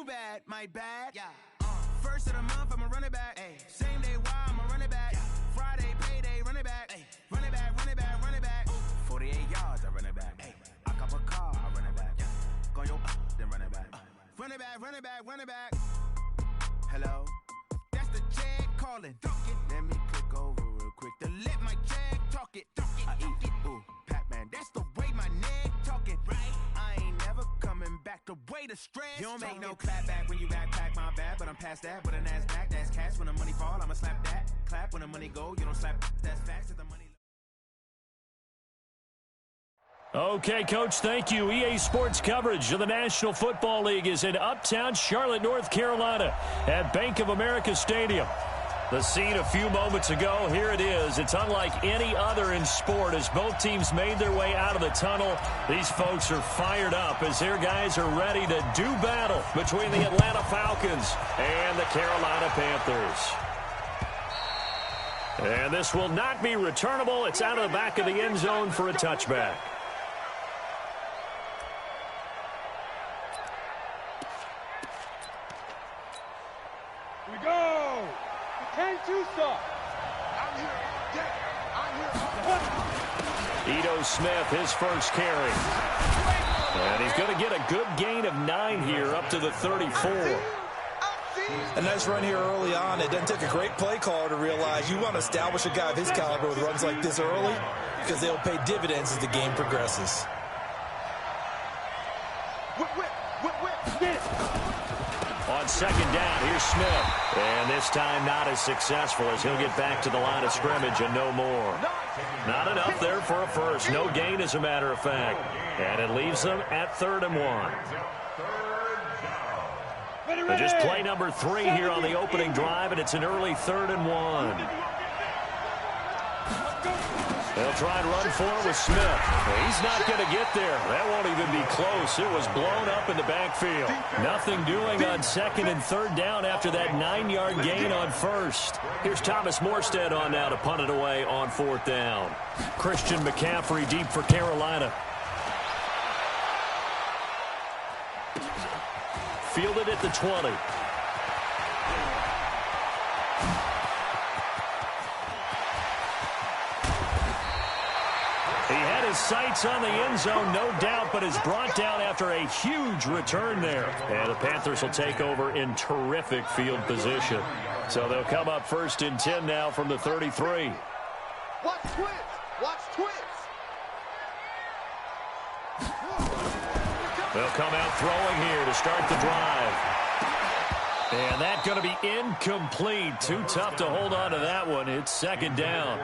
too bad, my bad. Yeah. First of the month, I'm a running back. Ay. Same day, why I'm a running back. Yeah. Friday, payday, running back. Ay. Running back, running back, running back. Ooh. 48 yards, I run it back. Ay. I cop a car, I run it back. Yeah. Go yo, then run it back. Run it back, run it back, run it back. Hello? That's the Jag calling. Let me click over real quick to let my Jag talk it. I eat it, ooh, Pac-Man. That's the way my neck talking. Right? I ain't never coming back the way the stress. You don't make no clap back when you backpack, my bad. But I'm past that with a NASDAQ. That's cash. When the money fall, I'ma slap that. Clap when the money go, you don't slap. That's facts. If the money. Okay, Coach, thank you. EA Sports coverage of the National Football League is in uptown Charlotte, North Carolina at Bank of America Stadium. The scene a few moments ago, here it is. It's unlike any other in sport as both teams made their way out of the tunnel. These folks are fired up as their guys are ready to do battle between the Atlanta Falcons and the Carolina Panthers. And this will not be returnable. It's out of the back of the end zone for a touchback. Go! 10-2 stop. I'm here all day. I'm here all day. Ito Smith, his first carry. And he's going to get a good gain of 9 here up to the 34. A nice run here early on. It doesn't take a great play caller to realize you want to establish a guy of his caliber with runs like this early because they'll pay dividends as the game progresses. On second down, here's Smith. And this time not as successful as he'll get back to the line of scrimmage and no more. Not enough there for a first. No gain, as a matter of fact. And it leaves them at 3rd and 1. But just play number 3 here on the opening drive, and it's an early 3rd and 1. They'll try and run for it with Smith. He's not going to get there. That won't even be close. It was blown up in the backfield. Nothing doing on 2nd and 3rd down after that 9-yard gain on 1st. Here's Thomas Morstead on now to punt it away on 4th down. Christian McCaffrey deep for Carolina. Fielded at the 20. He had his sights on the end zone, no doubt, but is brought down after a huge return there. And the Panthers will take over in terrific field position. So they'll come up 1st and 10 now from the 33. Watch twins. Watch twins. They'll come out throwing here to start the drive. And that's going to be incomplete. Too tough to hold on to that one. It's 2nd down.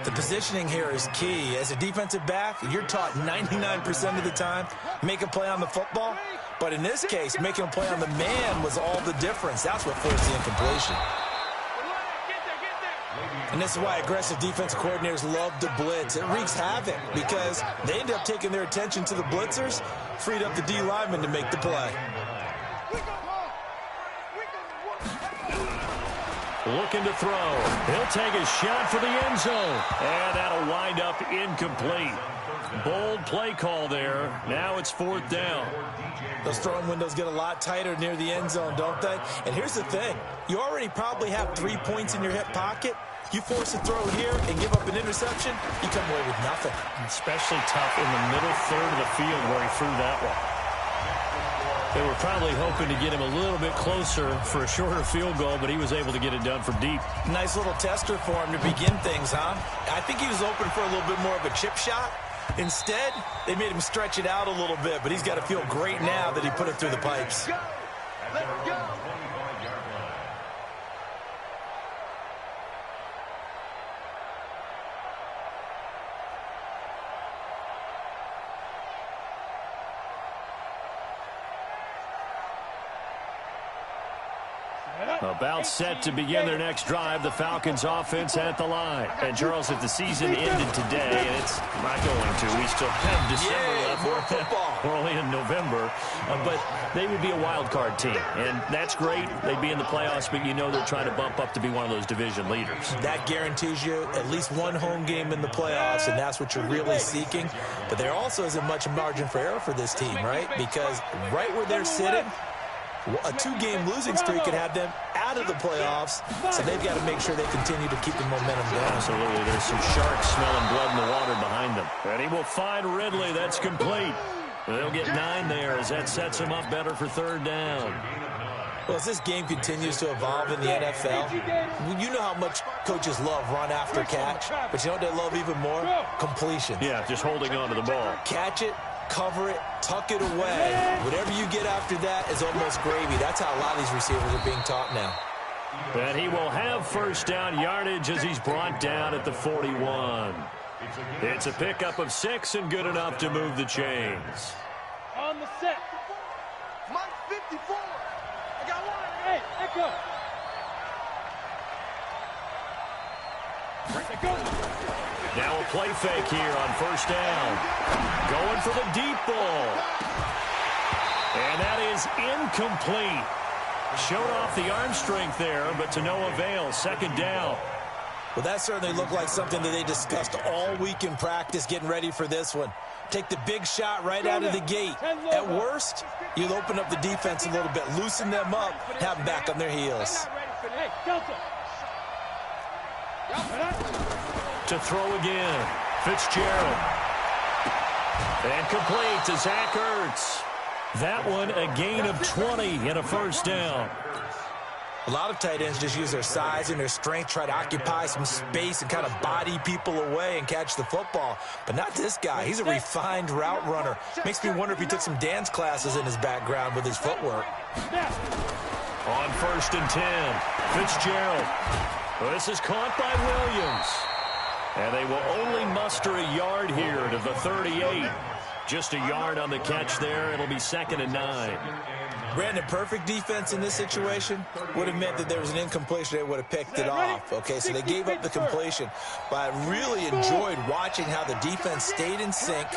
The positioning here is key. As a defensive back, you're taught 99% of the time, make a play on the football. But in this case, making a play on the man was all the difference. That's what forced the incompletion. And this is why aggressive defensive coordinators love to blitz. It wreaks havoc because they end up taking their attention to the blitzers, freed up the D lineman to make the play. Looking to throw. He'll take a shot for the end zone. And that'll wind up incomplete. Bold play call there. Now it's 4th down. Those throwing windows get a lot tighter near the end zone, don't they? And here's the thing. You already probably have 3 points in your hip pocket. You force a throw here and give up an interception, you come away with nothing. Especially tough in the middle third of the field where he threw that one. They were probably hoping to get him a little bit closer for a shorter field goal, but he was able to get it done from deep. Nice little tester for him to begin things, huh? I think he was open for a little bit more of a chip shot. Instead, they made him stretch it out a little bit, but he's got to feel great now that he put it through the pipes. Let's go. About set to begin their next drive, the Falcons offense at the line. And Charles, if the season ended today, and it's not going to, we still have December left. More football. We're only in November, but they would be a wild card team, and that's great. They'd be in the playoffs, but you know they're trying to bump up to be one of those division leaders. That guarantees you at least one home game in the playoffs, and that's what you're really seeking. But there also isn't much margin for error for this team, right? Because right where they're sitting, A 2-game losing streak could have them out of the playoffs, so they've got to make sure they continue to keep the momentum going. Absolutely. There's some sharks smelling blood in the water behind them. And he will find Ridley. That's complete. They'll get 9 there as that sets him up better for third down. Well, as this game continues to evolve in the NFL, you know how much coaches love run after catch, but you know what they love even more? Completion. Yeah, just holding on to the ball. Catch it, cover it, tuck it away. Whatever you get after that is almost gravy. That's how a lot of these receivers are being taught now. And he will have first down yardage as he's brought down at the 41. It's a pickup of 6 and good enough to move the chains. On the set. Mike 54. I got one. Hey, echo. Now a play fake here on first down. Going for the deep ball. And that is incomplete. Showed off the arm strength there, but to no avail. Second down. Well, that certainly looked like something that they discussed all week in practice getting ready for this one. Take the big shot right out of the gate. At worst, you'll open up the defense a little bit, loosen them up, have them back on their heels. To throw again. Fitzgerald. And complete to Zach Ertz. That one a gain of 20 and a first down. A lot of tight ends just use their size and their strength, try to occupy some space and kind of body people away and catch the football. But not this guy. He's a refined route runner. Makes me wonder if he took some dance classes in his background with his footwork. On first and 10, Fitzgerald. This is caught by Williams. And they will only muster a yard here to the 38. Just a yard on the catch there. It'll be 2nd and 9. Brandon, perfect defense in this situation would have meant that there was an incompletion. They would have picked it off. Okay, so they gave up the completion. But I really enjoyed watching how the defense stayed in sync,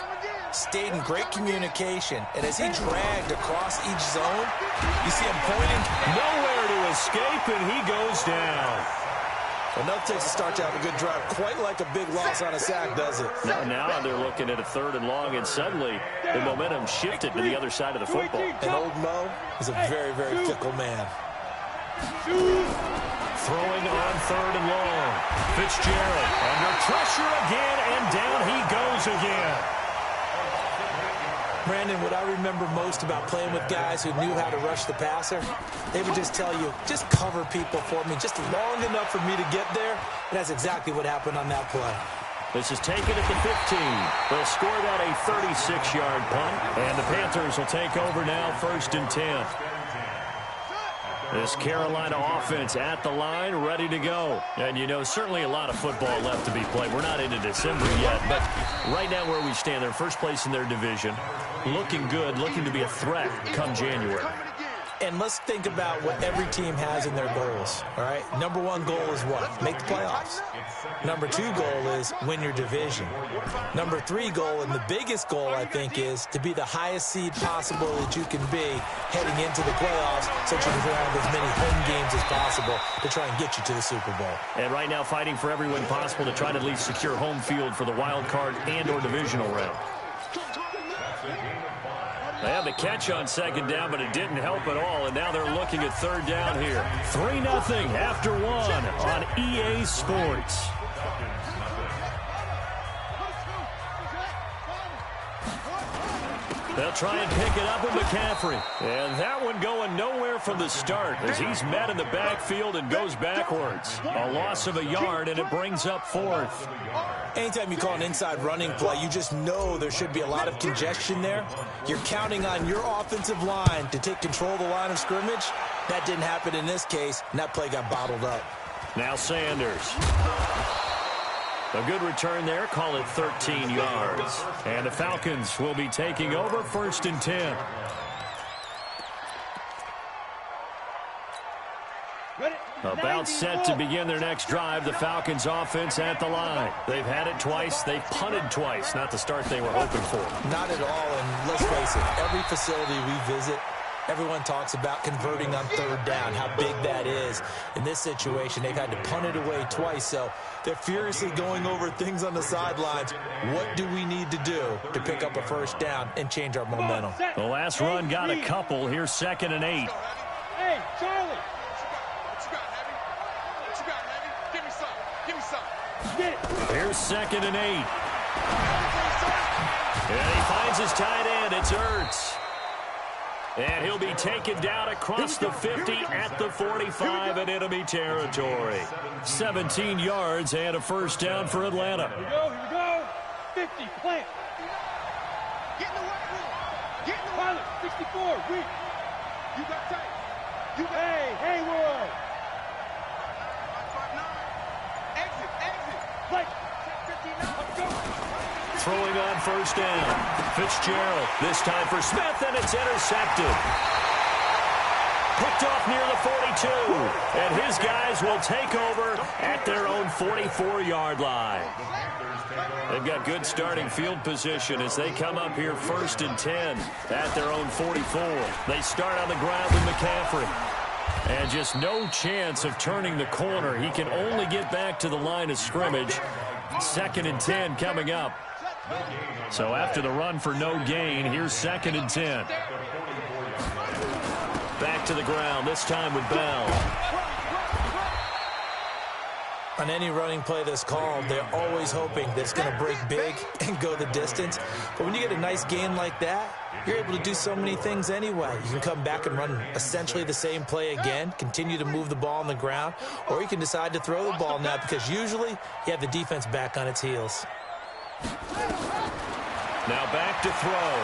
stayed in great communication. And as he dragged across each zone, you see him pointing. Nowhere to escape, and he goes down. Well, nothing takes a start to have a good drive. Quite like a big loss on a sack, does it? Now they're looking at a 3rd and long, and suddenly the momentum shifted to the other side of the football. And old Mo is a very, very fickle man. Throwing on 3rd and long. Fitzgerald under pressure again, and down he goes again. Brandon, what I remember most about playing with guys who knew how to rush the passer, they would just tell you, just cover people for me, just long enough for me to get there. And that's exactly what happened on that play. This is taken at the 15. They'll score that a 36-yard punt, and the Panthers will take over now 1st and 10. This Carolina offense at the line, ready to go. And, you know, certainly a lot of football left to be played. We're not into December yet, but right now where we stand, they're first place in their division. Looking good, looking to be a threat come January. And let's think about what every team has in their goals, all right? Number 1 goal is what? Make the playoffs. Number 2 goal is win your division. Number 3 goal, and the biggest goal, I think, is to be the highest seed possible that you can be heading into the playoffs so that you can have as many home games as possible to try and get you to the Super Bowl. And right now fighting for every win possible to try to at least secure home field for the wild card and or divisional round. They had the catch on 2nd down, but it didn't help at all, and now they're looking at 3rd down here. 3-0 after 1 on EA Sports. They'll try and pick it up with McCaffrey. And that one going nowhere from the start as he's met in the backfield and goes backwards. A loss of a yard, and it brings up 4th. Anytime you call an inside running play, you just know there should be a lot of congestion there. You're counting on your offensive line to take control of the line of scrimmage. That didn't happen in this case, and that play got bottled up. Now Sanders. A good return there, call it 13 yards. And the Falcons will be taking over 1st and 10. About set to begin their next drive, the Falcons offense at the line. They've had it twice, they've punted twice, not the start they were hoping for. Not at all, and let's face it, every facility we visit, Everyone talks about converting on third down, how big that is. In this situation, they've had to punt it away twice, so they're furiously going over things on the sidelines. What do we need to do to pick up a first down and change our momentum? The last run got a couple. Here's 2nd and 8. Hey, Charlie. What you got, Heavy? What you got, Heavy? Give me some. Give me some. Get it. Here's 2nd and 8. And he finds his tight end. It's Ertz. And he'll be taken down across the 50 at the 45 in enemy territory. 17 yards and a first down for Atlanta. Here we go. 50, plant. Get in the right room. Get in the pilot, 64, weak. You got tight. You got Haywood. 5-9. Exit. Play. 59. Let's go. Throwing on first down. Fitzgerald, this time for Smith, and it's intercepted. Picked off near the 42, and his guys will take over at their own 44-yard line. They've got good starting field position as they come up here 1st and 10 at their own 44. They start on the ground with McCaffrey. And just no chance of turning the corner. He can only get back to the line of scrimmage. 2nd and 10 coming up. So after the run for no gain, here's 2nd and 10. Back to the ground, this time with Bell. On any running play that's called, they're always hoping that it's going to break big and go the distance. But when you get a nice gain like that, you're able to do so many things anyway. You can come back and run essentially the same play again, continue to move the ball on the ground, or you can decide to throw the ball now because usually you have the defense back on its heels. Now back to throw.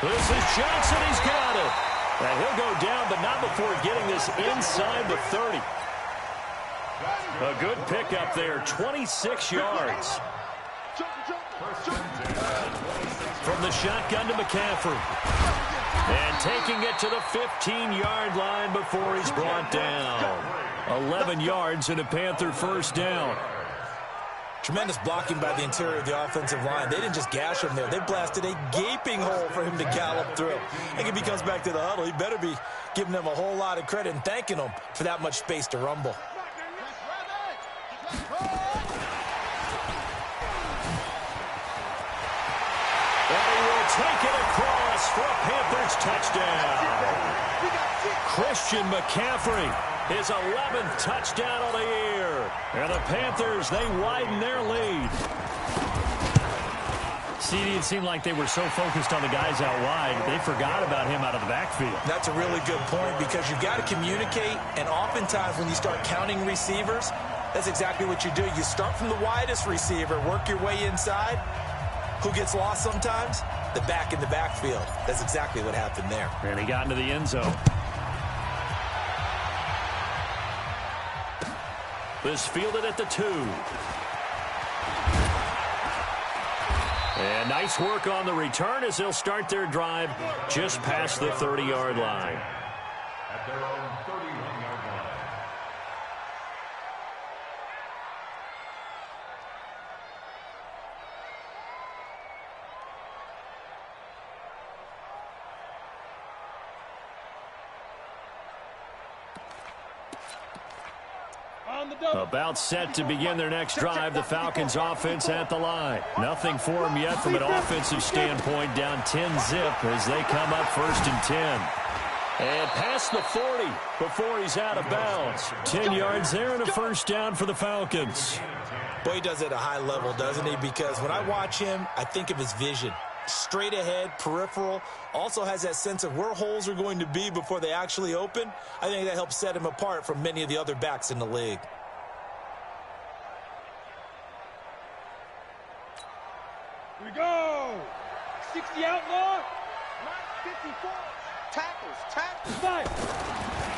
This is Johnson. He's got it. And he'll go down, but not before getting this inside the 30. A good pickup there, 26 yards. From the shotgun to McCaffrey. And taking it to the 15-yard line before he's brought down. 11 yards and a Panther first down. Tremendous blocking by the interior of the offensive line. They didn't just gash him there. They blasted a gaping hole for him to gallop through. I think if he comes back to the huddle, he better be giving them a whole lot of credit and thanking them for that much space to rumble. And he will take it across for a Panthers touchdown. Christian McCaffrey. His 11th touchdown of the year. And the Panthers, they widen their lead. CD, it seemed like they were so focused on the guys out wide, they forgot about him out of the backfield. That's a really good point because you've got to communicate, and oftentimes when you start counting receivers, that's exactly what you do. You start from the widest receiver, work your way inside. Who gets lost sometimes? The back in the backfield. That's exactly what happened there. And he got into the end zone. This fielded at the 2. And nice work on the return as they'll start their drive just past the 30-yard line. At their own 31-yard line. About set to begin their next drive, the Falcons offense at the line. Nothing for them yet from an offensive standpoint, down 10-zip as they come up 1st and 10. And past the 40 before he's out of bounds. 10 yards there and a first down for the Falcons. Boy, he does it at a high level, doesn't he? Because when I watch him, I think of his vision. Straight ahead, peripheral, also has that sense of where holes are going to be before they actually open. I think that helps set him apart from many of the other backs in the league. Here we go. 60 outlaw. 54. Tackles. Fight.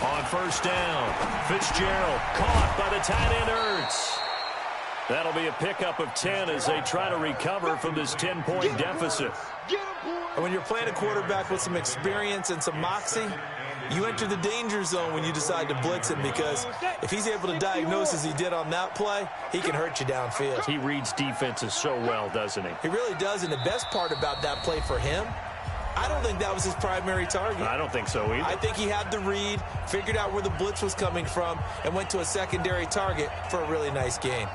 On first down, Fitzgerald caught by the tight end Ertz. That'll be a pickup of 10 as they try to recover from this 10-point deficit. And when you're playing a quarterback with some experience and some moxie, you enter the danger zone when you decide to blitz him because if he's able to diagnose as he did on that play, he can hurt you downfield. He reads defenses so well, doesn't he? He really does, and the best part about that play for him I don't think that was his primary target. I don't think so either. I think he had the read, figured out where the blitz was coming from, and went to a secondary target for a really nice gain.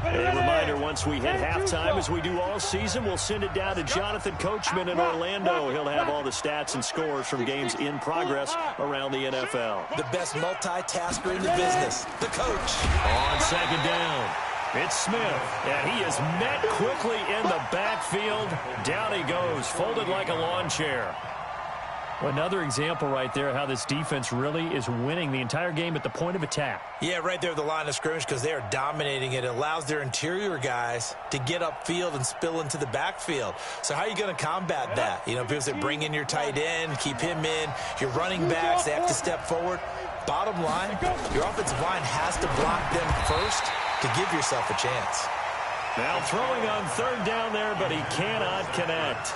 A reminder, once we hit halftime, as we do all season, we'll send it down to Jonathan Coachman in Orlando. He'll have all the stats and scores from games in progress around the NFL. The best multitasker in the business, the coach. On second down, it's Smith, and he is met quickly in the backfield. Down he goes, folded like a lawn chair. Another example right there how this defense really is winning the entire game at the point of attack. Yeah, right there at the line of scrimmage because they are dominating it. It allows their interior guys to get upfield and spill into the backfield. So how are you going to combat that? You know, people say bring in your tight end, keep him in. Your running backs, they have to step forward. Bottom line, your offensive line has to block them first to give yourself a chance. Now throwing on third down there, but he cannot connect.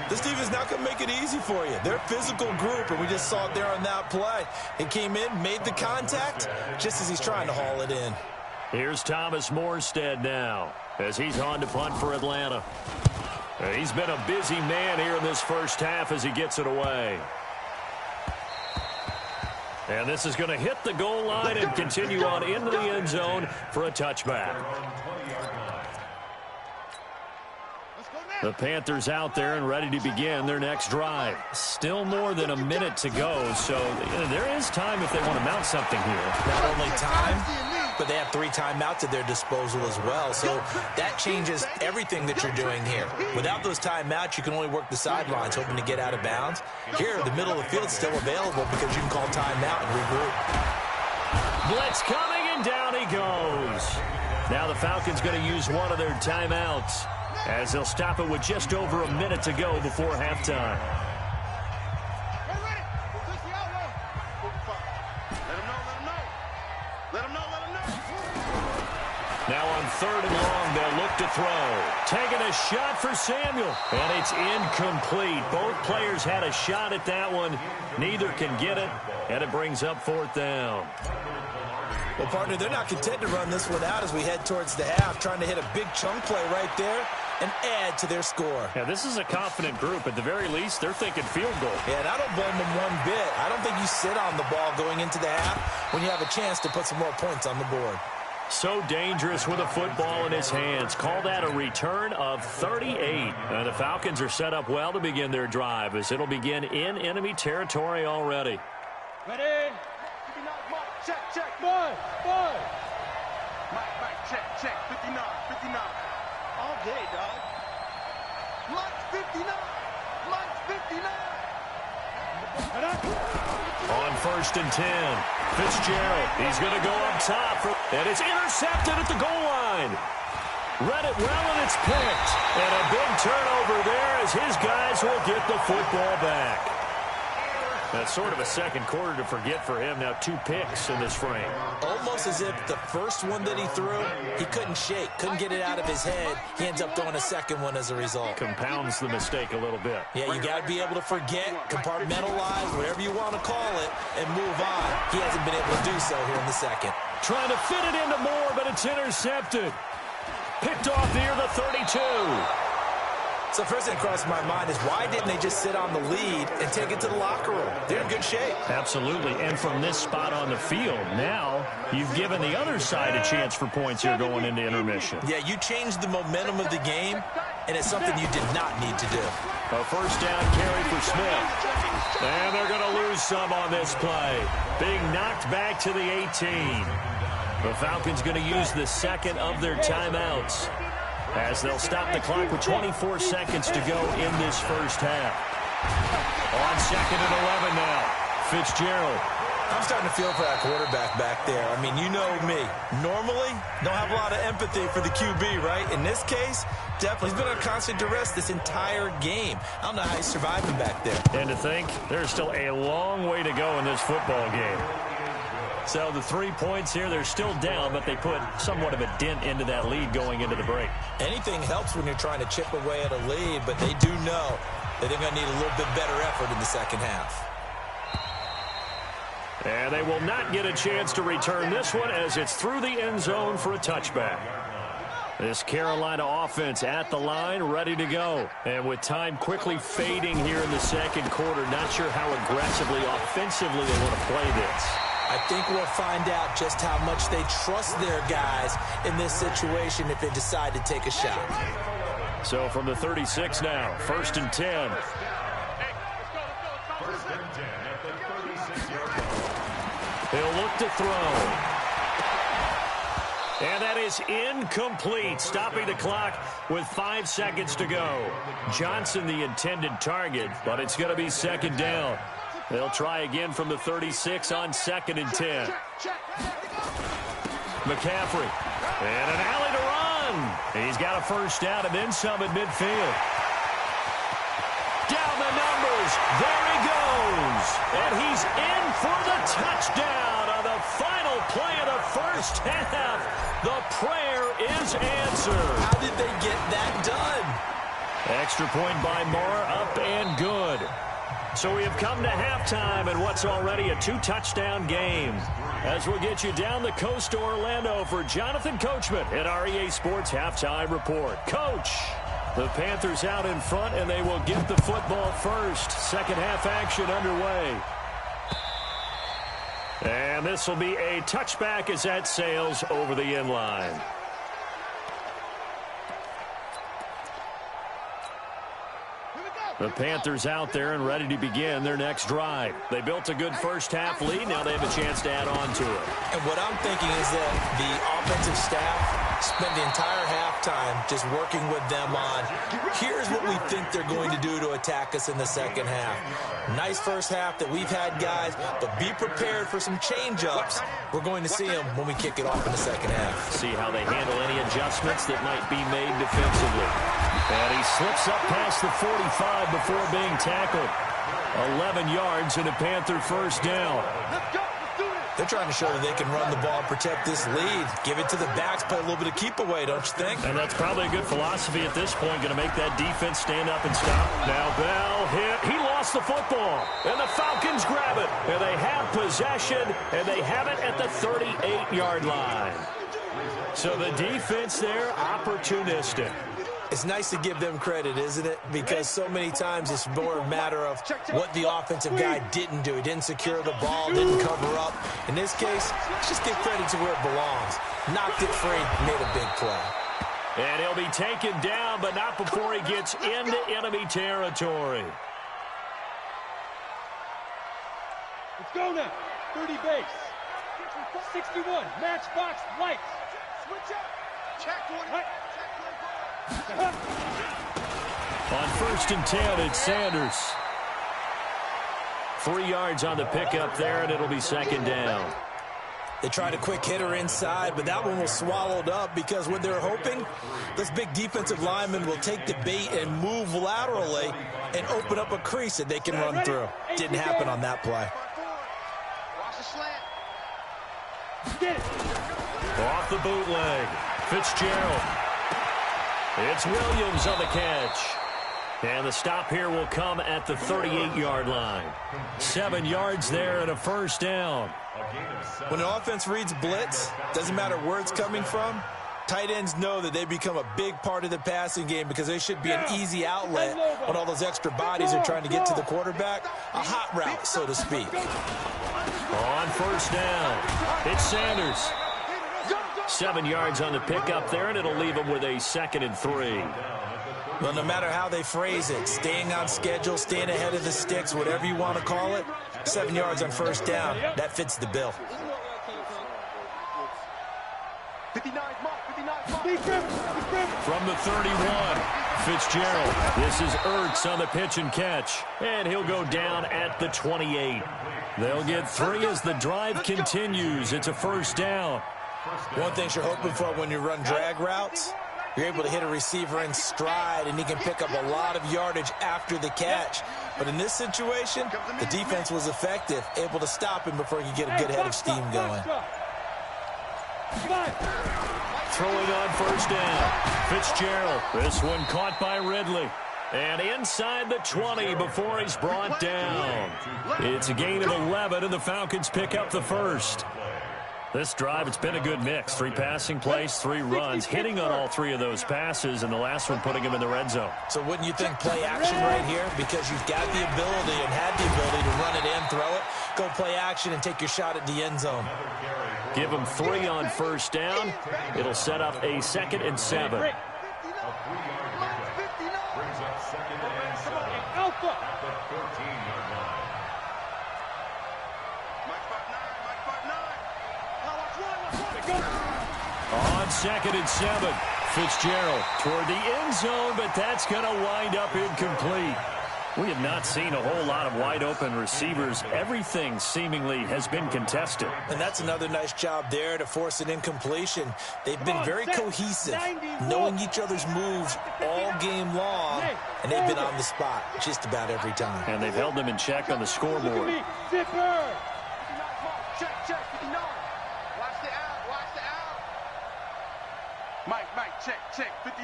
This team is not going to make it easy for you. They're a physical group, and we just saw it there on that play. He came in, made the contact, just as he's trying to haul it in. Here's Thomas Morstead now, as he's on to punt for Atlanta. He's been a busy man here in this first half as he gets it away. And this is going to hit the goal line and continue on into the end zone for a touchback. The Panthers out there and ready to begin their next drive. Still more than a minute to go, so there is time if they want to mount something here. Not only time, but they have 3 timeouts at their disposal as well, so that changes everything that you're doing here. Without those timeouts, you can only work the sidelines, hoping to get out of bounds. Here, the middle of the field is still available because you can call timeout and regroup. Blitz coming, and down he goes. Now the Falcons going to use one of their timeouts, as they'll stop it with just over a minute to go before halftime. Now on third and long, they'll look to throw. Taking a shot for Samuel, and it's incomplete. Both players had a shot at that one. Neither can get it, and it brings up fourth down. Well, partner, they're not content to run this one out as we head towards the half, trying to hit a big chunk play right there and add to their score. Yeah, this is a confident group. At the very least, they're thinking field goal. Yeah, and I don't blame them one bit. I don't think you sit on the ball going into the half when you have a chance to put some more points on the board. So dangerous with a football in his hands. Call that a return of 38. The Falcons are set up well to begin their drive as it'll begin in enemy territory already. Ready? Check, check. Boy. Mike, check. 59. All day, dog. Mike 59. On first and 10, Fitzgerald. He's going to go up top, and it's intercepted at the goal line. Read it well, and it's picked. And a big turnover there as his guys will get the football back. That's sort of a second quarter to forget for him. Now 2 picks in this frame. Almost as if the first one that he threw, he couldn't shake, couldn't get it out of his head. He ends up throwing a second one as a result. Compounds the mistake a little bit. Yeah, you got to be able to forget, compartmentalize, whatever you want to call it, and move on. He hasn't been able to do so here in the second. Trying to fit it into Moore, but it's intercepted. Picked off near the 32. So first thing that crossed my mind is why didn't they just sit on the lead and take it to the locker room? They're in good shape. Absolutely, and from this spot on the field, now you've given the other side a chance for points here going into intermission. Yeah, you changed the momentum of the game, and it's something you did not need to do. A first down carry for Smith. And they're going to lose some on this play. Being knocked back to the 18. The Falcons going to use the second of their timeouts, as they'll stop the clock with 24 seconds to go in this first half. On second and 11 now, Fitzgerald. I'm starting to feel for that quarterback back there. I mean, you know me. Normally, don't have a lot of empathy for the QB, right? In this case, definitely. He's been under constant duress this entire game. I don't know how he's surviving back there. And to think, there's still a long way to go in this football game. So the 3 points here, they're still down, but they put somewhat of a dent into that lead going into the break. Anything helps when you're trying to chip away at a lead, but they do know that they're going to need a little bit better effort in the second half. And they will not get a chance to return this one as it's through the end zone for a touchback. This Carolina offense at the line, ready to go. And with time quickly fading here in the second quarter, not sure how aggressively, offensively they want to play this. I think we'll find out just how much they trust their guys in this situation if they decide to take a shot. So from the 36 now, 1st and 10. He'll look to throw. And that is incomplete, stopping the clock with 5 seconds to go. Johnson the intended target, but it's going to be 2nd down. They'll try again from the 36 on 2nd and 10. McCaffrey. And an alley to run. He's got a 1st down and then some at midfield. Down the numbers. There he goes. And he's in for the touchdown on the final play of the 1st half. The prayer is answered. How did they get that done? Extra point by Moore, up and good. So we have come to halftime in what's already a 2-touchdown game. As we'll get you down the coast to Orlando for Jonathan Coachman at our EA Sports Halftime Report. Coach, the Panthers out in front, and they will get the football first. Second half action underway. And this will be a touchback as that sails over the end line. The Panthers out there and ready to begin their next drive. They built a good first half lead. Now they have a chance to add on to it. And what I'm thinking is that the offensive staff spent the entire halftime just working with them on, here's what we think they're going to do to attack us in the second half. Nice first half that we've had, guys, but be prepared for some change-ups. We're going to see them when we kick it off in the second half. See how they handle any adjustments that might be made defensively. And he slips up past the 45 before being tackled. 11 yards and a Panther 1st down. They're trying to show that they can run the ball, protect this lead, give it to the backs, play a little bit of keep away, don't you think? And that's probably a good philosophy at this point, going to make that defense stand up and stop. Now Bell hit. He lost the football, and the Falcons grab it. And they have possession, and they have it at the 38-yard line. So the defense there, opportunistic. It's nice to give them credit, isn't it? Because so many times it's more a matter of what the offensive guy didn't do. He didn't secure the ball, didn't cover up. In this case, let's just give credit to where it belongs. Knocked it free, made a big play. And he'll be taken down, but not before he gets into enemy territory. Let's go now. 30 base. 61. Matchbox lights. Switch up. Check one. On 1st and 10, it's Sanders. 3 yards on the pickup there, and it'll be 2nd down. They tried a quick hitter inside, but that one was swallowed up because what they're hoping, this big defensive lineman will take the bait and move laterally and open up a crease that they can run through. Didn't happen on that play. Watch the slant. Get it. Off the bootleg. Fitzgerald. It's Williams on the catch. And the stop here will come at the 38-yard line. 7 yards there and a 1st down. When an offense reads blitz, doesn't matter where it's coming from, tight ends know that they become a big part of the passing game because they should be an easy outlet when all those extra bodies are trying to get to the quarterback. A hot route, so to speak. On 1st down, it's Sanders. 7 yards on the pickup there, and it'll leave them with a 2nd and 3. Well, no matter how they phrase it, staying on schedule, staying ahead of the sticks, whatever you want to call it, 7 yards on 1st down, that fits the bill. 59 mark. From the 31, Fitzgerald. This is Ertz on the pitch and catch, and he'll go down at the 28. They'll get 3 as the drive continues. It's a 1st down. One thing you're hoping for when you run drag routes, you're able to hit a receiver in stride, and he can pick up a lot of yardage after the catch. But in this situation, the defense was effective, able to stop him before he could get a good head of steam going. Throwing on 1st down. Fitzgerald. This one caught by Ridley. And inside the 20 before he's brought down. It's a gain of 11, and the Falcons pick up the first. This drive, it's been a good mix. 3 passing plays, 3 runs, hitting on all 3 of those passes, and the last one putting him in the red zone. So wouldn't you think play action right here? Because you've got the ability and had the ability to run it in, throw it, go play action, and take your shot at the end zone. Give him 3 on first down. It'll set up a 2nd and 7. On 2nd and 7, Fitzgerald toward the end zone, but that's going to wind up incomplete. We have not seen a whole lot of wide-open receivers. Everything seemingly has been contested. And that's another nice job there to force an incompletion. They've been very cohesive, knowing each other's moves all game long, and they've been on the spot just about every time. And they've held them in check on the scoreboard. Check, 59.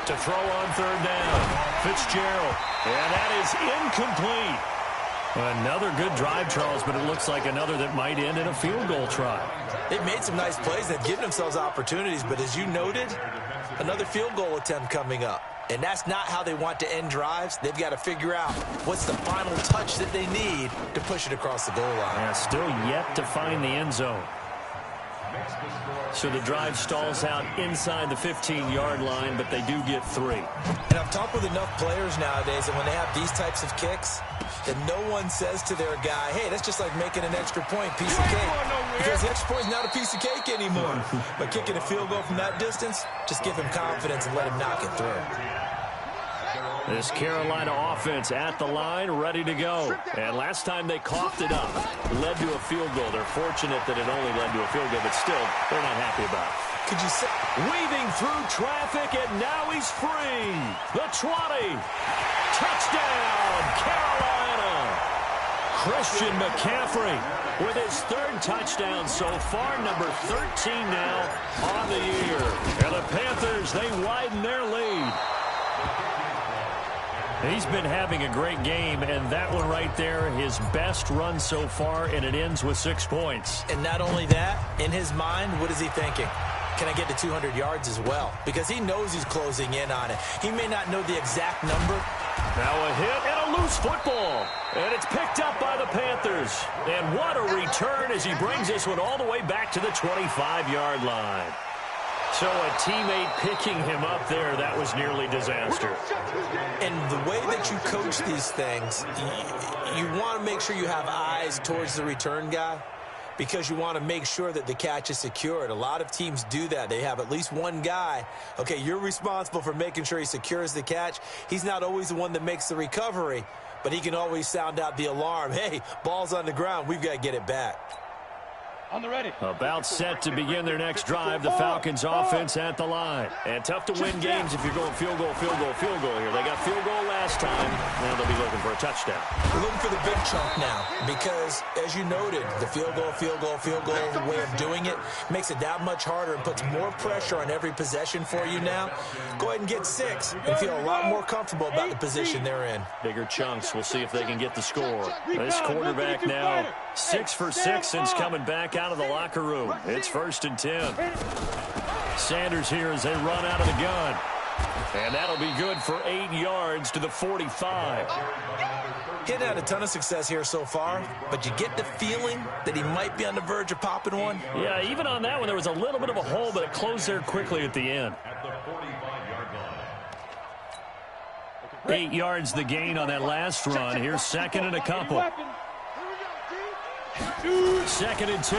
To throw on 3rd down, Fitzgerald, and that is incomplete. Another good drive, Charles, but it looks like another that might end in a field goal try. They've made some nice plays. They've given themselves opportunities, but as you noted, another field goal attempt coming up. And that's not how they want to end drives. They've got to figure out what's the final touch that they need to push it across the goal line. Yeah, still yet to find the end zone. So the drive stalls out inside the 15-yard line, but they do get 3. And I've talked with enough players nowadays that when they have these types of kicks, that no one says to their guy, hey, that's just like making an extra point, piece of cake. Because the extra point is not a piece of cake anymore. But kicking a field goal from that distance, just give him confidence and let him knock it through. This Carolina offense at the line, ready to go. And last time they coughed it up, led to a field goal. They're fortunate that it only led to a field goal, but still, they're not happy about it. Could you say? Weaving through traffic, and now he's free. The 20. Touchdown, Carolina. Christian McCaffrey with his 3rd touchdown so far, number 13 now on the year. And the Panthers, they widen their lead. He's been having a great game, and that one right there, his best run so far, and it ends with 6 points. And not only that, in his mind, what is he thinking? Can I get to 200 yards as well? Because he knows he's closing in on it. He may not know the exact number. Now a hit and a loose football. And it's picked up by the Panthers. And what a return as he brings this one all the way back to the 25-yard line. So a teammate picking him up there, that was nearly disaster. And the way that you coach these things, you want to make sure you have eyes towards the return guy because you want to make sure that the catch is secured. A lot of teams do that. They have at least one guy. Okay, you're responsible for making sure he secures the catch. He's not always the one that makes the recovery, but he can always sound out the alarm. Hey, ball's on the ground. We've got to get it back. On the ready. About set to begin their next drive, the Falcons offense at the line. And tough to win games if you're going field goal here. They got field goal last time. Now they'll be looking for a touchdown. We're looking for the big chunk now because, as you noted, the field goal way of doing it makes it that much harder and puts more pressure on every possession for you now. Go ahead and get 6 and feel a lot more comfortable about the position they're in. Bigger chunks. We'll see if they can get the score. This quarterback now 6 for 6 since coming back out of the locker room. It's 1st and 10. Sanders here as they run out of the gun. And that'll be good for 8 yards to the 45. He's had a ton of success here so far, but you get the feeling that he might be on the verge of popping one. Yeah, even on that one, there was a little bit of a hole, but it closed there quickly at the end. 8 yards the gain on that last run. Here's 2nd and a couple. 2nd and 2.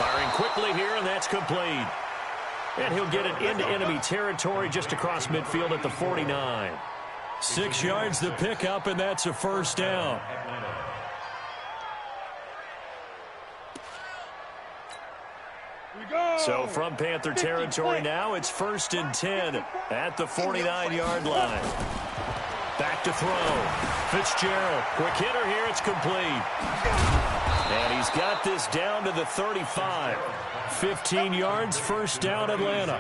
Firing quickly here, and that's complete. And he'll get it into enemy territory just across midfield at the 49. 6 yards the pickup, and that's a 1st down. So from Panther territory now, it's 1st and 10 at the 49-yard line. Back to throw. Fitzgerald, quick hitter here, it's complete. And he's got this down to the 35. 15 yards, first down, Atlanta.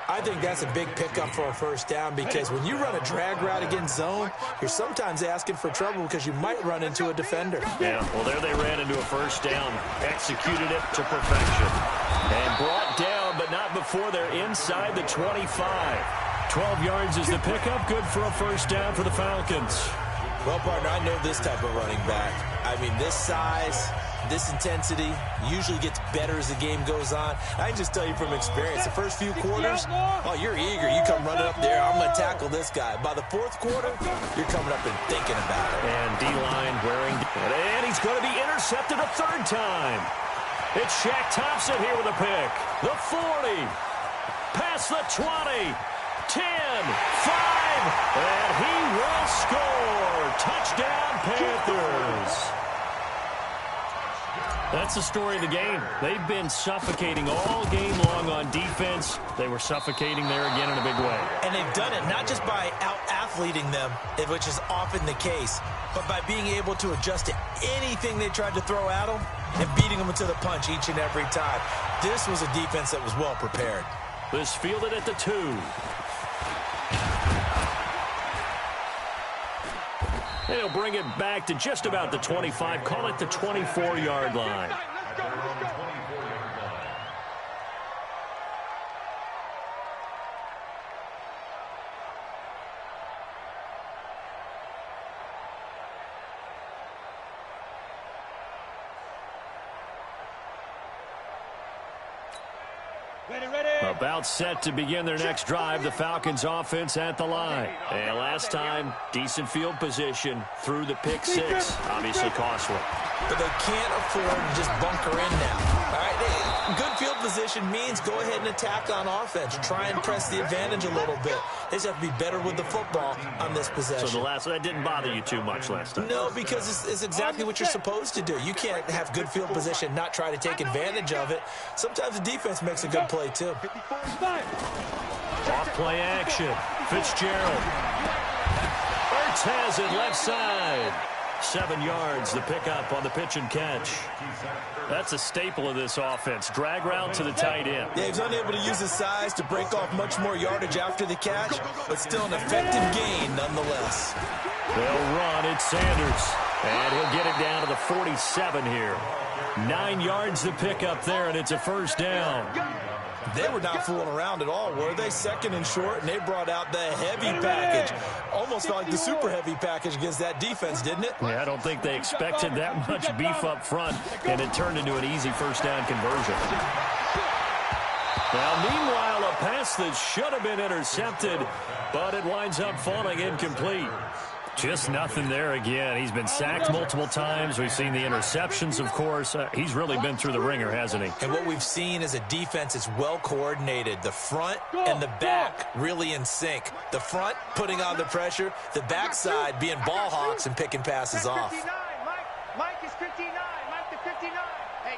I think that's a big pickup for a first down because when you run a drag route against zone, you're sometimes asking for trouble because you might run into a defender. Yeah, well, there they ran into a first down, executed it to perfection. And brought down, but not before they're inside the 25. 12 yards is the pickup, good for a first down for the Falcons. Well, partner, I know this type of running back. I mean, this size, this intensity usually gets better as the game goes on. I can just tell you from experience, the first few quarters, oh, you're eager. You come running up there, I'm going to tackle this guy. By the fourth quarter, you're coming up and thinking about it. And D-line wearing, and he's going to be intercepted a third time. It's Shaq Thompson here with a pick. The 40, past the 20, 10, 5, and he will score. Touchdown, Panthers. That's the story of the game. They've been suffocating all game long on defense. They were suffocating there again in a big way. And they've done it not just by out-athleting them, which is often the case, but by being able to adjust to anything they tried to throw at them and beating them to the punch each and every time. This was a defense that was well prepared. This fielded at the 2. They'll bring it back to just about the 25. Call it the 24-yard line. About set to begin their next drive, the Falcons offense at the line. And last time, decent field position through the pick 6. Obviously costly. But they can't afford to just bunker in now. All right, good field position means go ahead and attack on offense. Try and press the advantage a little bit. They just have to be better with the football on this possession. So that didn't bother you too much last time? No, because it's exactly what you're supposed to do. You can't have good field position, not try to take advantage of it. Sometimes the defense makes a good play, too. Off play action. Fitzgerald. Ertz has it left side. 7 yards, the pickup on the pitch and catch. That's a staple of this offense. Drag route to the tight end. Yeah, he's unable to use his size to break off much more yardage after the catch, but still an effective gain nonetheless. They'll run. It's Sanders. And he'll get it down to the 47 here. 9 yards the pickup there, and it's a first down. They were not fooling around at all, were they? Second and short, and they brought out the heavy package. Almost felt like the super heavy package against that defense, didn't it? Yeah, I don't think they expected that much beef up front, and it turned into an easy first down conversion. Now, meanwhile, a pass that should have been intercepted, but it winds up falling incomplete. Just nothing there again. He's been sacked multiple times. We've seen the interceptions, of course. He's really been through the ringer, hasn't he? And what we've seen is a defense that's well coordinated. The front and the back really in sync. The front putting on the pressure. The backside being ball hawks and picking passes off. Mike is 59. Mike the 59. Hey,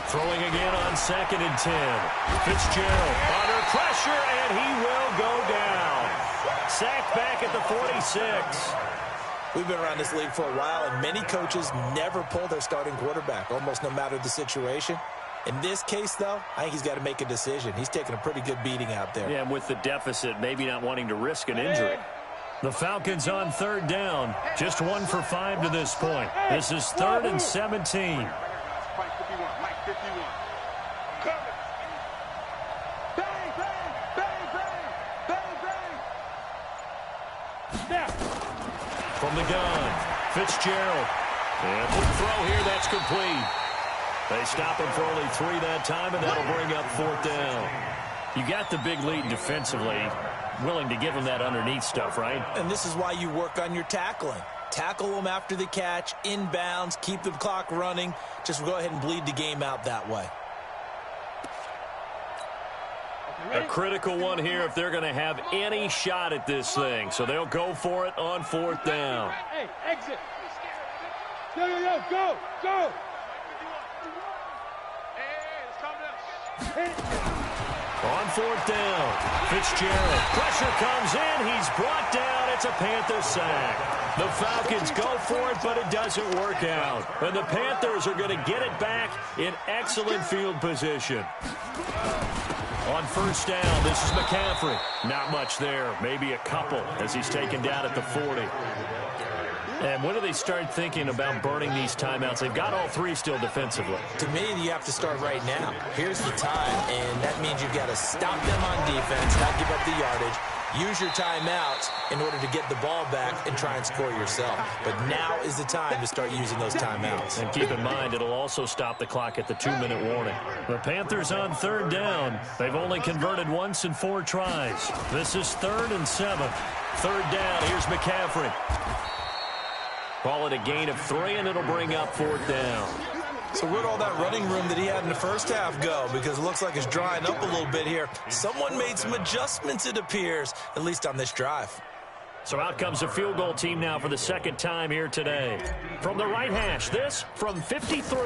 throwing again on 2nd and 10. Fitzgerald under pressure, and he will go down. Sacked back at the 46. We've been around this league for a while, and many coaches never pull their starting quarterback, almost no matter the situation. In this case, though, I think he's got to make a decision. He's taking a pretty good beating out there. Yeah, and with the deficit, maybe not wanting to risk an injury. The Falcons on 3rd down. Just 1 for 5 to this point. This is 3rd and 17. Mike 51. Mike 51. Coming. Bang, bang, bang, bang, bang, bang. Snap. From the gun, Fitzgerald. And quick throw here, that's complete. They stop him for only 3 that time, and that'll bring up 4th down. You got the big lead defensively. Willing to give him that underneath stuff, right? And this is why you work on your tackling. Tackle them after the catch, inbounds, keep the clock running. Just go ahead and bleed the game out that way. A critical one here if they're going to have any shot at this thing. So they'll go for it on 4th down. Hey, exit. Yo, go, go. Hey, let's calm down. On 4th down, Fitzgerald. Pressure comes in. He's brought down. It's a Panther sack. The Falcons go for it, but it doesn't work out. And the Panthers are going to get it back in excellent field position. On 1st down, this is McCaffrey. Not much there. Maybe a couple as he's taken down at the 40. And when do they start thinking about burning these timeouts? They've got all 3 still defensively. To me, you have to start right now. Here's the time, and that means you've got to stop them on defense, not give up the yardage, use your timeouts in order to get the ball back and try and score yourself. But now is the time to start using those timeouts. And keep in mind, it'll also stop the clock at the 2-minute warning. The Panthers on 3rd down. They've only converted once in 4 tries. This is 3rd and 7. 3rd down, here's McCaffrey. Call it a gain of 3, and it'll bring up 4th down. So where'd all that running room that he had in the first half go? Because it looks like it's drying up a little bit here. Someone made some adjustments, it appears, at least on this drive. So out comes a field goal team now for the 2nd time here today. From the right hash, this from 53.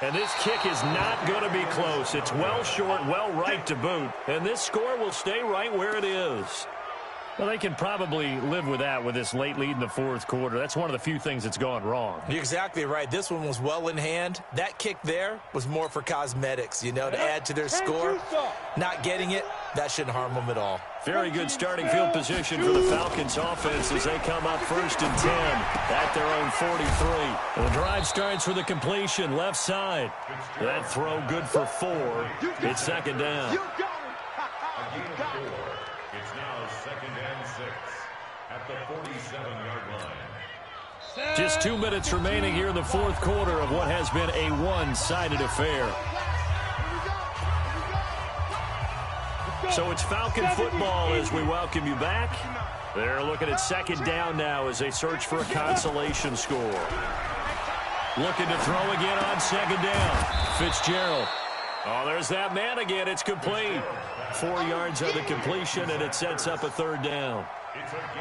And this kick is not going to be close. It's well short, well right to boot. And this score will stay right where it is. Well, they can probably live with that with this late lead in the 4th quarter. That's one of the few things that's gone wrong. You're exactly right. This one was well in hand. That kick there was more for cosmetics, you know, to add to their score. Not getting it, that shouldn't harm them at all. Very good starting field position for the Falcons offense as they come up 1st and 10 at their own 43. The drive starts with a completion left side. That throw good for 4. It's 2nd down. It's now 2nd and 6 at the 47-yard line. Just 2 minutes remaining here in the 4th quarter of what has been a one-sided affair. So it's Falcon football as we welcome you back. They're looking at 2nd down now as they search for a consolation score. Looking to throw again on 2nd down. Fitzgerald. Oh, there's that man again. It's complete. 4 yards on the completion, and it sets up a 3rd down.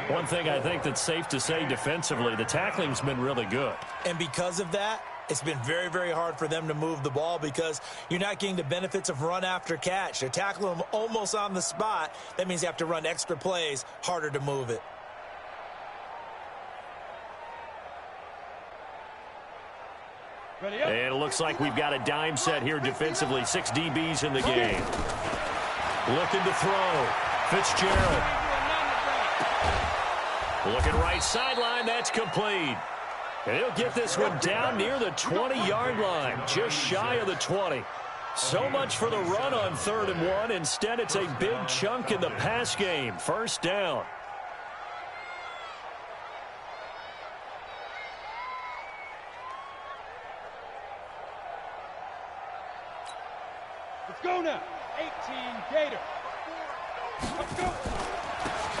One thing I think that's safe to say defensively, the tackling's been really good. And because of that, it's been very, very hard for them to move the ball because you're not getting the benefits of run after catch. They're tackling them almost on the spot. That means you have to run extra plays, harder to move it. And it looks like we've got a dime set here defensively. 6 DBs in the game. Looking to throw. Fitzgerald. Looking right sideline. That's complete. And he'll get this one down near the 20-yard line. Just shy of the 20. So much for the run on 3rd and 1. Instead, it's a big chunk in the pass game. 1st down. Let's go now. 18 Gator. Let's go.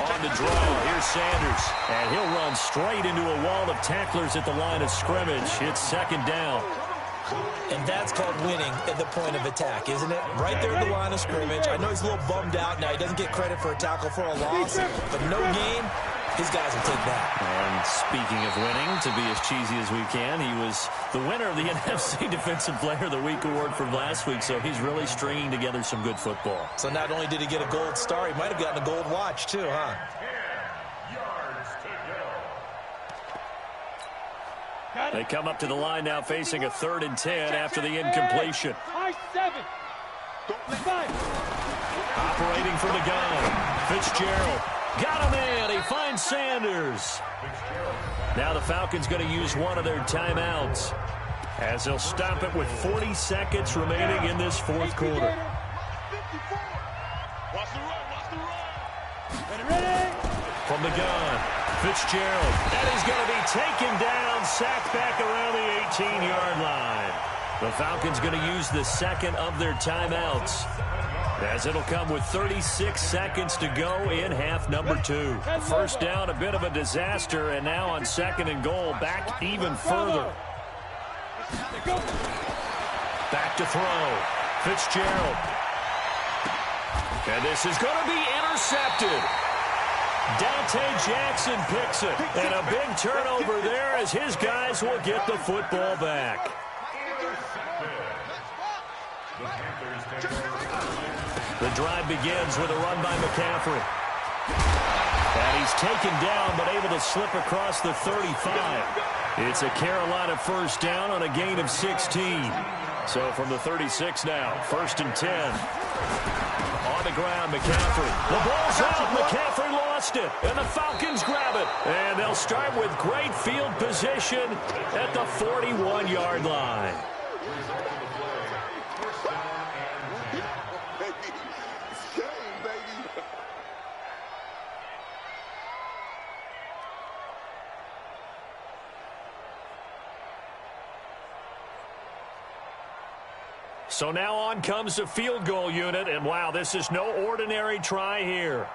On the draw, here's Sanders. And he'll run straight into a wall of tacklers at the line of scrimmage. It's 2nd down. And that's called winning at the point of attack, isn't it? Right there at the line of scrimmage. I know he's a little bummed out now. He doesn't get credit for a tackle for a loss. But no game, his guys will take that. And speaking of winning, to be as cheesy as we can, he was the winner of the NFC Defensive Player of the Week award from last week, so he's really stringing together some good football. So not only did he get a gold star, he might have gotten a gold watch too, huh? 10 yards to go. They come up to the line now facing a 3rd and 10 after the incompletion. High 7. Operating from the gun. Fitzgerald. Got him in. He finds Sanders. Now the Falcons going to use one of their timeouts as they'll stop it with 40 seconds remaining in this 4th quarter. From the gun, Fitzgerald. That is going to be taken down, sacked back around the 18-yard line. The Falcons going to use the 2nd of their timeouts, as it'll come with 36 seconds to go in half number 2. 1st down, a bit of a disaster, and now on 2nd and goal, back even further. Back to throw. Fitzgerald. And this is going to be intercepted. Dante Jackson picks it. And a big turnover there as his guys will get the football back. The Panthers take over. The drive begins with a run by McCaffrey. And he's taken down, but able to slip across the 35. It's a Carolina first down on a gain of 16. So from the 36 now, 1st and 10. On the ground, McCaffrey. The ball's out. McCaffrey lost it. And the Falcons grab it. And they'll start with great field position at the 41-yard line. So now on comes the field goal unit, and wow, this is no ordinary try here.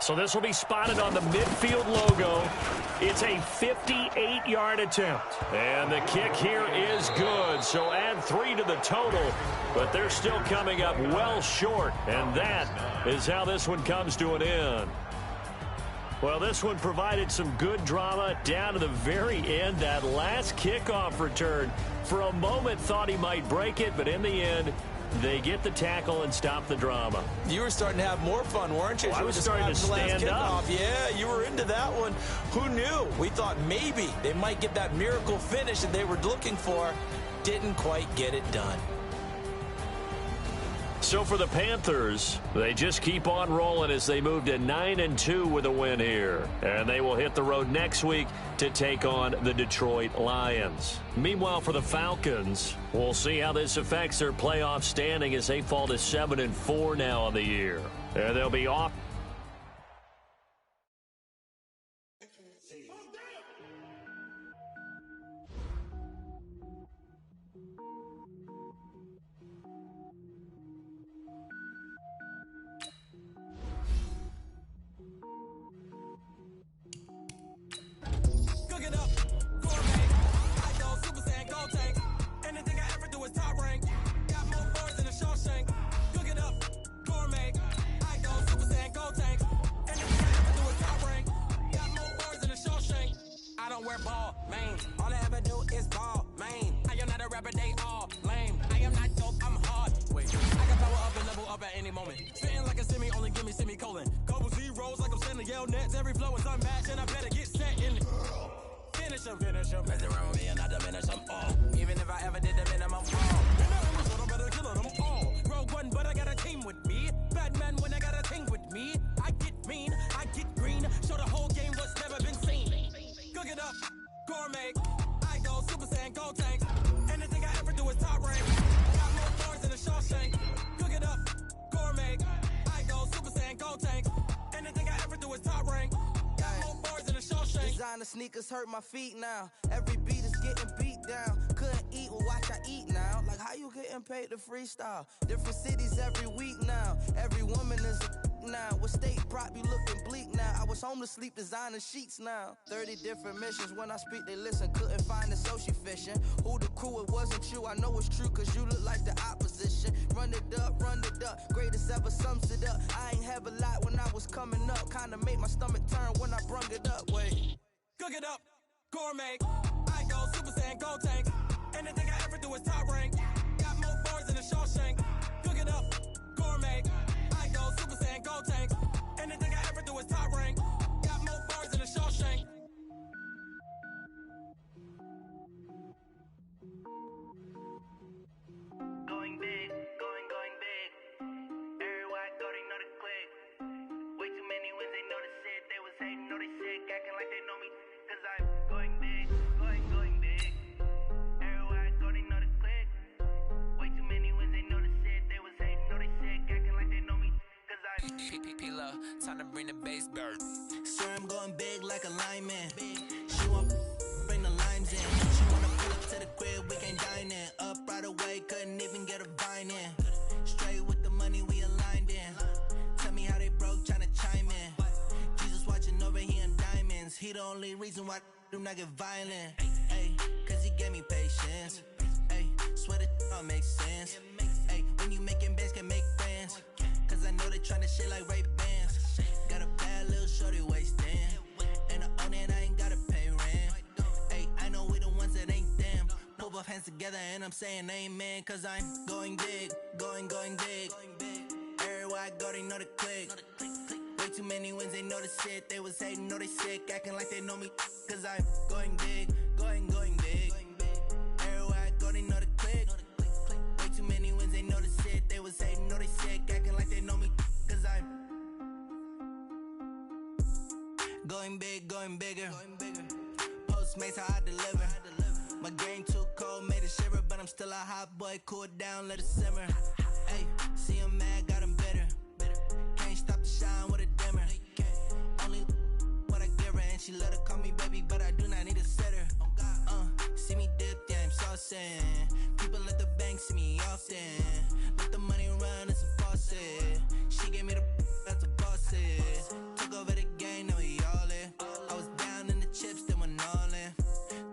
So this will be spotted on the midfield logo. It's a 58-yard attempt. And the kick here is good, so add 3 to the total, but they're still coming up well short, and that is how this one comes to an end. Well, this one provided some good drama down to the very end. That last kickoff return, for a moment thought he might break it, but in the end, they get the tackle and stop the drama. You were starting to have more fun, weren't you? I was starting to stand up. Yeah, you were into that one. Who knew? We thought maybe they might get that miracle finish that they were looking for. Didn't quite get it done. So for the Panthers, they just keep on rolling as they move to 9-2 with a win here. And they will hit the road next week to take on the Detroit Lions. Meanwhile, for the Falcons, we'll see how this affects their playoff standing as they fall to 7-4 now on the year. And they'll be off. Sneakers hurt my feet now. Every beat is getting beat down. Couldn't eat, well watch I eat now. Like how you getting paid to freestyle? Different cities every week now. Every woman is a now. What state prop you looking bleak now? I was home to sleep designing sheets now. 30 different missions. When I speak they listen. Couldn't find it so she fishing. Who the crew, it wasn't you. I know it's true cause you look like the opposition. Run it up, greatest ever sums it up. I ain't have a lot when I was coming up. Kinda made my stomach turn when I brung it up. Wait. Cook it up, gourmet. I go Super Saiyan, go tank. Anything I ever do is top rank. Got more bars than a Shawshank. Cook it up, gourmet. I go Super Saiyan, go tank. Anything I ever do is top rank. Got more bars than a Shawshank. Going big, going big. Everywhere I go, they know the click. Way too many wins, they know the shit. They was hating, know they sick, acting like they know me. Cause I'm going big, going big. Everywhere I go, they know the click. Way too many wins, they know the shit. They was hating, know they sick, acting like they know me. Cause I'm P-P-P-Love, time to bring the bass bird. Swear I'm going big like a lineman. She want bring the limes in. She wanna pull up to the crib, we can't dine in. Up right away, couldn't even get a vine in. Straight with the money we aligned in. Tell me how they broke, tryna chime in. Jesus watching over here in diamonds. He the only reason why do not get violent. Ay, cause he gave me patience. Ay, swear that don't make sense. Ay, when you making bands can make friends. Cause I know they tryna shit like Ray-Bans. Got a bad little shorty wasting. And I own it, I ain't gotta pay rent. Ay, I know we the ones that ain't them. Pull both hands hands together and I'm saying amen, cause I'm going big, going big. Everywhere I go, they know the click. Way too many wins, they know the shit. They was hating, know they sick, acting like they know me, cause I'm going big, going big. Everywhere I go, they know the click. Way too many wins, they know the shit. They was hating, know they sick, acting like they know me, cause I'm going big, going bigger. Postmates how I deliver. My game too cold, made it shiver, but I'm still a hot boy. Cool it down, let it simmer. Hey, see him mad, got him bitter. Can't stop the shine with a dimmer. Only what I give her, and she let her call me baby, but I do not need a sitter. See me dip, yeah, I'm saucing. People at the bank see me often. Let the money run, it's a faucet. She gave me the that's a faucet. Took over the game, now we all in. I was down in the chips, then went all in.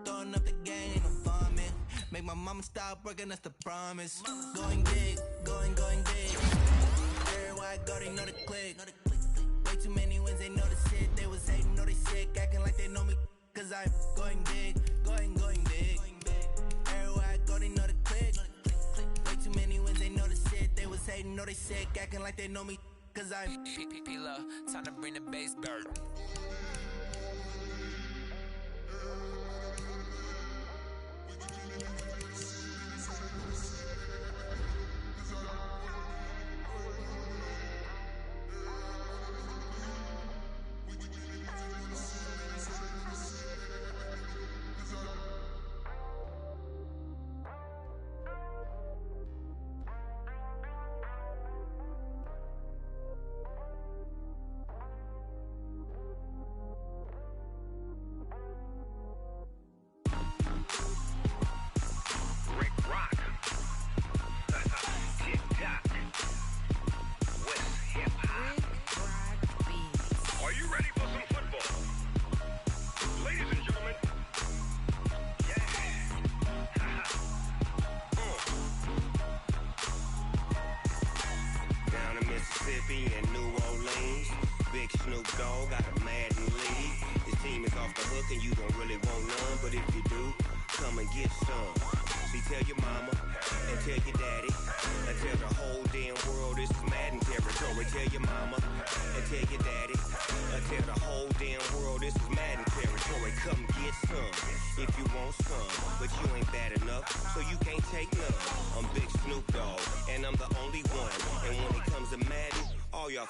Throwing up the game, ain't no vomit. Make my mama stop working, that's the promise. Going big, going big. Everywhere I go, they know the click. Way too many wins, they know the shit. They was hating, know they sick, acting like they know me, cause I'm going big, going big. Everywhere I go, they know the click. Way too many wins, they know the shit. They was hating, know they sick, acting like they know me, cause I'm P-P-P-Love, time to bring the bass back.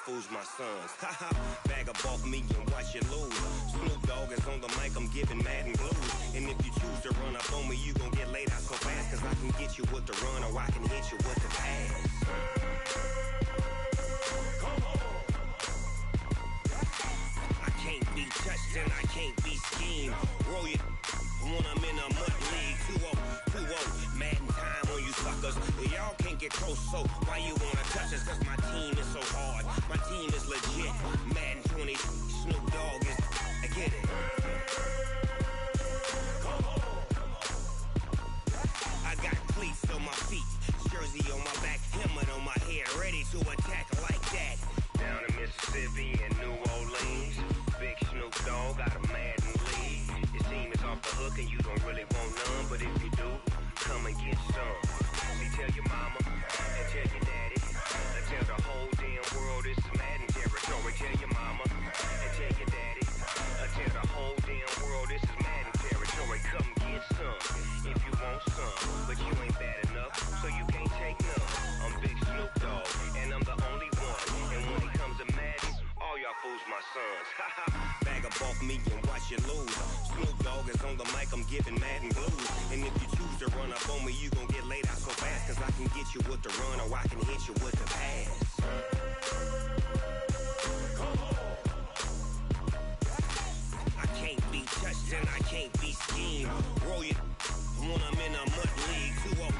Fools my sons. Haha, bag up off me and watch you lose. Snoop Dogg is on the mic, I'm giving Madden blues. And if you choose to run up on me, you gon' get laid out so fast. Cause I can get you with the run or I can hit you with the pass. Come on. I can't be touched and I can't be schemed. Roll you when I'm in a mud league. 2-0, Madden time on you suckers. Y'all can't get close, so why you wanna touch us? Cause my team is so hard. My team is legit. Madden 20, Snoop Dogg is. I get it. Come on. I got cleats on my feet, jersey on my back, helmet on my head, ready to attack like that. Down in Mississippi and New Orleans, big Snoop Dogg got a Madden lead. Your team is off the hook and you don't really want none, but if you do, come and get some. See, tell your mama and tell your daddy. Tell the whole damn world this is Madden territory. Tell your mama and tell your daddy. Tell the whole damn world this is Madden territory. Come get some if you want some, but you ain't bad enough, so you can't take none. I'm Big Snoop Dogg, and I'm the only one. And when it comes to Madden, all y'all fools my sons. Bag up off me and watch you lose. Snoop Dogg is on the mic, I'm giving Madden blues. And if you choose to run up on me, you gon' get laid out so fast. Cause I can get you with the run or I can hit you with the pass. Come on. I can't be touched and I can't be schemed. Roll you when I'm in a mud league. 2-0,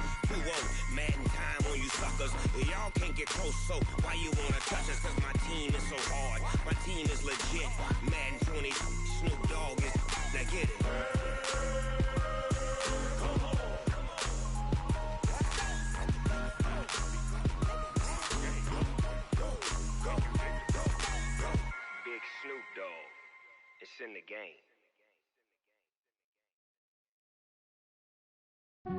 Madden time on you suckers. Y'all can't get close, so why you wanna touch us? Cause my team is so hard. My team is legit. Madden 20, Snoop Dogg is. Now get it. Come on. Big Snoop Dogg. It's in the game. Yeah,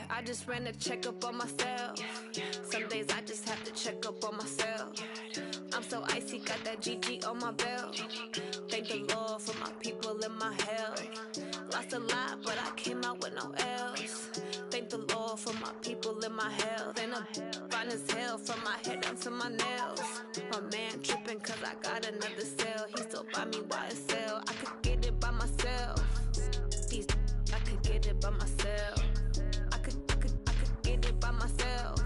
I just ran a checkup on myself. Some days I just have to check up on myself. I'm so icy, got that GG on my belt. Thank the Lord for my people and my health. Lost a lot, but I came out with no L's. Thank the Lord for my people and my health. And I'm fine as hell from my head down to my nails. My man tripping cause I got another cell. He still buy me YSL. I could get it by myself. These I could get it by myself. I could get it by myself.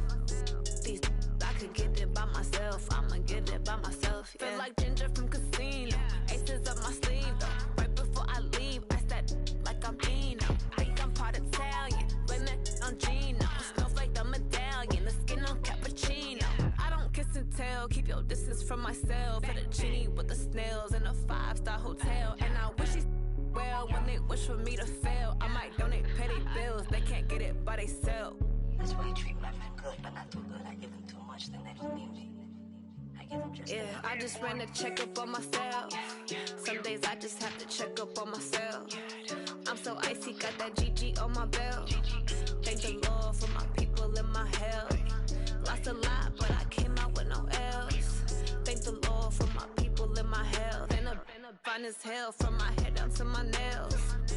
These I could get it by myself. I'ma get it by myself. Yeah. Feel like Ginger from Casino. Aces up my sleeve though. Right before I leave, I said like I'm Dino. Think I'm part Italian. Blame it on Gino. Snowflake the medallion. The skin on cappuccino. I don't kiss and tell. Keep your distance from myself. At a genie with the snails in a 5-star hotel. And I wish he's well when they wish for me to fail. I might donate petty bills. They can't get it by themselves. That's why you treat my friend good, but not too good. I give them too much, then they don't need me. I give them just enough. I just ran a checkup on myself. Some days I just have to check up on myself. I'm so icy, got that GG on my belt. Thank the Lord for my people and my health. Lost a lot, but I came out with no L's. Thank the Lord for my people and my health. And I'm fine as hell from my head down to my nails.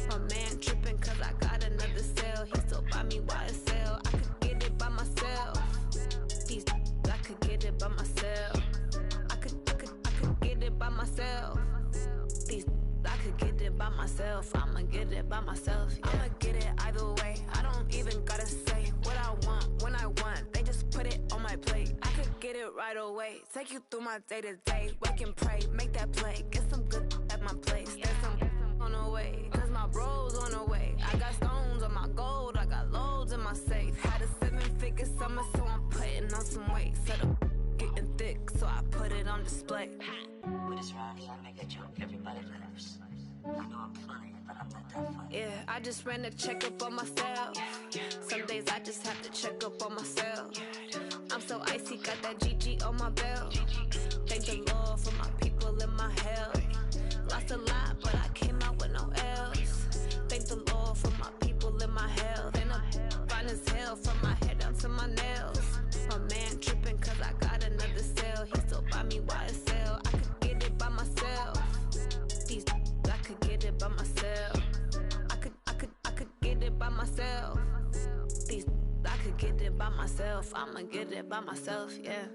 My man tripping cause I got another cell. He still buy me YSL. I could get it by myself. These I could get it by myself. I could get it by myself. These I could get it by myself. I'ma get it by myself. Yeah. I'ma get it either way. I don't even gotta say what I want when I want. They just put it on my plate. I could get it right away. Take you through my day to day. Wake and pray, make that play. Get some good at my place. There's some on the way, cause my bro's on the way. I got stones on my gold. I got loads in my safe. Had a 7-figure summer, so I'm putting on some weight. Set up getting thick, so I put it on display. With this round, I make a joke. Everybody laughs. I know I'm funny, but I'm not that funny. Yeah, I just ran a checkup on myself. Some days I just have to check up on myself. I'm so icy, got that GG on my belt. Thank the Lord for my people and my health. Lost a lot, but I came out with no L's. Thank the Lord for my people and my health. And I'm fine as hell from my head down to my nails. My man tripping cause I got another cell. He still buy me YSL. I could get it by myself. These I could get it by myself. I could get it by myself. These I could get it by myself. I'ma get it by myself, yeah.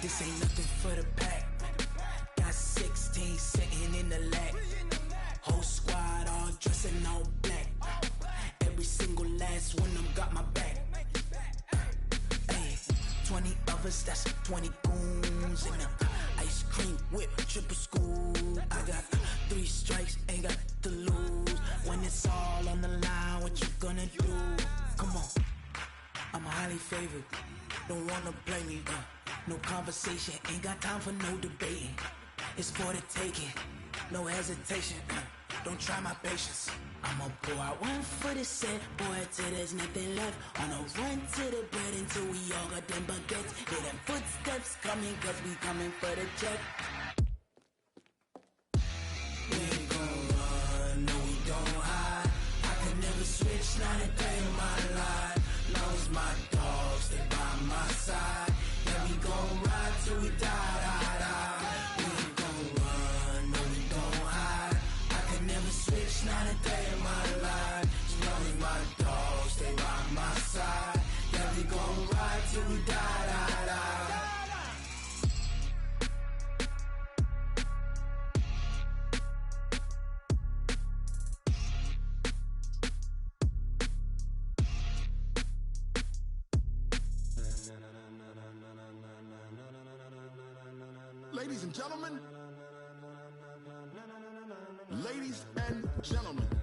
This ain't nothing for the pack. Got 16 sitting in the lap. Whole squad all dressing all black. Every single last one of them got my back. Hey, 20 of us, that's 20 goons in them. Ice cream whip, triple school. I got 3 strikes, ain't got to lose. When it's all on the line, what you gonna do? Come on, I'm highly favored. Don't wanna play me, no conversation, ain't got time for no debating. It's for the taking, no hesitation. Don't try my patience. I'ma pour out one for the set, boy, till there's nothing left. On a run to the bread until we all got them baguettes. Hear them footsteps coming, cause we coming for the check. We ain't gon' run, no we don't hide. I could never switch, not a day in my life. Long as my dogs, they by my side. Yeah, we gon' ride till we die. We ain't gon' run, no we don't hide. I could never switch, not a day in my life. As long as my dogs, Ladies and gentlemen. Ladies and gentlemen.